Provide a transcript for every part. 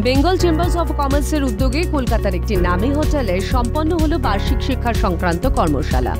Bengal chambers of কমার্সের উদ্যোগে কলকাতার একটি নামী হোটেলে সম্পন্ন হলো বার্ষিক শিক্ষা সংক্রান্ত কর্মশালা।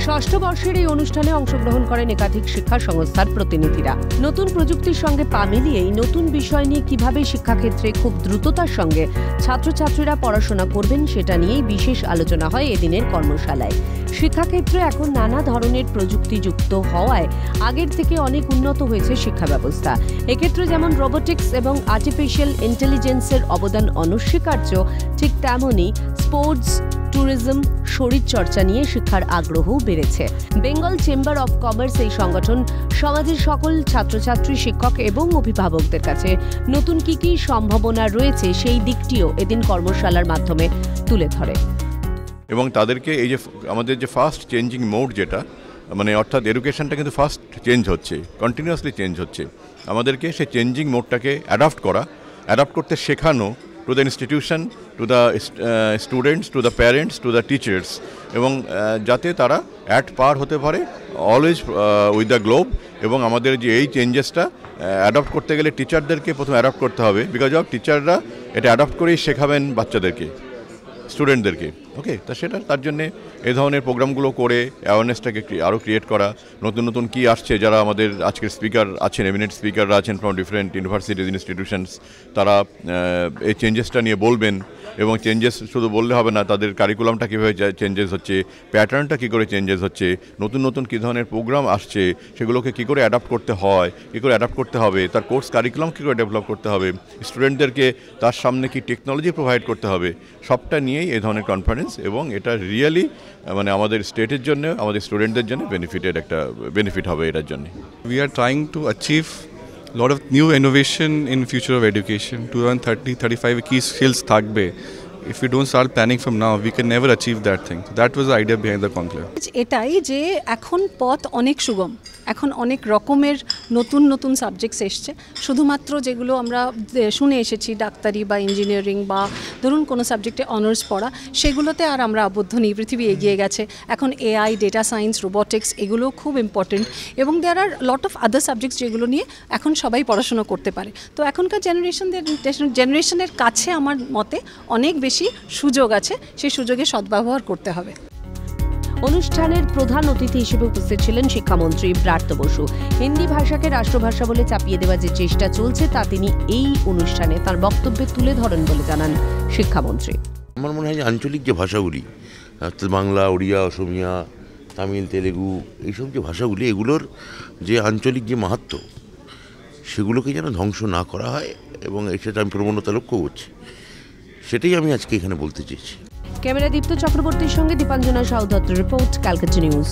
ষষ্ঠ বর্ষের এই অনুষ্ঠানে অংশগ্রহণ করেন একাধিক শিক্ষা সংস্থার প্রতিনিধিরা। নতুন প্রযুক্তির সঙ্গে পা মিলিয়ে নতুন বিষয় নিয়ে কিভাবে শিক্ষাক্ষেত্রে খুব দ্রুততার সঙ্গে ছাত্রছাত্রীরা পড়াশোনা করবেন সেটা নিয়েই বিশেষ আলোচনা হয় এদিনের কর্মশালায়। শিক্ষাক্ষেত্রে এখন নানা ধরনের প্রযুক্তি যুক্ত হওয়ায় আগের থেকে অনেক উন্নত হয়েছে শিক্ষা ব্যবস্থা। এক্ষেত্রে যেমন রোবোটিক্স এবং আর্টিফিশিয়াল ইন্টেলিজেন্সের অবদান অনস্বীকার্য, ঠিক তেমনই স্পোর্টস, ট্যুরিজম, শরীরচর্চা নিয়ে শিক্ষার আগ্রহও বেড়েছে। বেঙ্গল চেম্বার অফ কমার্স এই সংগঠন সমাজের সকল ছাত্রছাত্রী, শিক্ষক এবং অভিভাবকদের কাছে নতুন কি সম্ভাবনা রয়েছে সেই দিকটিও এদিন কর্মশালার মাধ্যমে তুলে ধরে। এবং তাদেরকে এই যে আমাদের যে ফাস্ট চেঞ্জিং মোড, যেটা মানে অর্থাৎ এডুকেশনটা কিন্তু ফাস্ট চেঞ্জ হচ্ছে, কন্টিনিউয়াসলি চেঞ্জ হচ্ছে, আমাদেরকে সেই চেঞ্জিং মোডটাকে অ্যাডাপ্ট করতে শেখানো to the institution, to the students, to the parents, to the teachers, এবং যাতে তারা অ্যাট পার হতে পারে অলওয়েজ উইথ দ্য গ্লোব। এবং আমাদের যে এই চেঞ্জেসটা অ্যাডপ্ট করতে গেলে টিচারদেরকে প্রথমে অ্যাডপ্ট করতে হবে, বিকজ অফ টিচাররা এটা অ্যাডপ্ট করেই শেখাবেন বাচ্চাদেরকে, স্টুডেন্টদেরকে। ওকে, তা সেটা তার জন্যে এই ধরনের প্রোগ্রামগুলো করে অ্যাওয়ারনেসটাকে আরও ক্রিয়েট করা। নতুন নতুন কী আসছে, যারা আমাদের আজকের স্পিকার আছেন, এমিনেন্ট স্পিকাররা আছেন ফ্রম ডিফারেন্ট ইউনিভার্সিটিজ, ইনস্টিটিউশনস, তারা এই চেঞ্জেসটা নিয়ে বলবেন। এবং চেঞ্জেস শুধু বললে হবে না, তাদের কারিকুলামটা কীভাবে চেঞ্জেস হচ্ছে, প্যাটার্নটা কী করে চেঞ্জেস হচ্ছে, নতুন নতুন কী ধরনের প্রোগ্রাম আসছে, সেগুলোকে কী করে অ্যাডাপ্ট করতে হয়, কী করে অ্যাডাপ্ট করতে হবে, তার কোর্স কারিকুলাম কী করে ডেভেলপ করতে হবে, স্টুডেন্টদেরকে তার সামনে কি টেকনোলজি প্রোভাইড করতে হবে, সবটা নিয়েই এই ধরনের কনফারেন্স। এবং এটা রিয়েলি মানে আমাদের স্টেটের জন্য, আমাদের স্টুডেন্টদের জন্য বেনিফিট হবে এটার জন্য। We are trying to achieve a lot of new innovation in future of education. 2030-35 key skills থাকবে. If we don't start planning from now, we can never achieve that thing. So that was the idea behind the conclave. এটাই যে এখন পথ অনেক সুগম, এখন অনেক রকমের নতুন নতুন সাবজেক্টস এসছে। শুধুমাত্র যেগুলো আমরা শুনে এসেছি, ডাক্তারি বা ইঞ্জিনিয়ারিং বা ধরুন কোনো সাবজেক্টে অনার্স পড়া, সেগুলোতে আর আমরা আবদ্ধ নেই। পৃথিবী এগিয়ে গেছে, এখন এআই, ডেটা সায়েন্স, রোবোটিক্স এগুলো খুব ইম্পর্টেন্ট। এবং দেয়ার আর লট অফ আদার সাবজেক্টস যেগুলো নিয়ে এখন সবাই পড়াশোনা করতে পারে। তো এখনকার জেনারেশনের কাছে আমার মতে অনেক বেশি সুযোগ আছে, সেই সুযোগের সদ্ব্যবহার করতে হবে। অনুষ্ঠানের প্রধান অতিথি হিসেবে উপস্থিত ছিলেন শিক্ষামন্ত্রী ব্রাত্য বসু। হিন্দি ভাষাকে রাষ্ট্রভাষা বলে চাপিয়ে দেওয়ার যে চেষ্টা চলছে তা তিনি এই অনুষ্ঠানে তার বক্তব্যে তুলে ধরেন বলে জানান শিক্ষামন্ত্রী। আমার মনে হয় যে আঞ্চলিক যে ভাষাগুলি, বাংলা, ওড়িয়া, অসমিয়া, তামিল, তেলেগু, এইসব যে ভাষাগুলি, এগুলোর যে আঞ্চলিক যে মাহাত্ম্য, সেগুলোকে যেন ধ্বংস না করা হয়, এবং সেটা আমি প্রবণতা লক্ষ্য করছি। সেটাই আমি আজকে এখানে বলতে চেয়েছি। ক্যামেরা দীপ্ত চক্রবর্তীর সঙ্গে দীপাঞ্জনা সাউদত্তের রিপোর্ট, ক্যালকাটা নিউজ।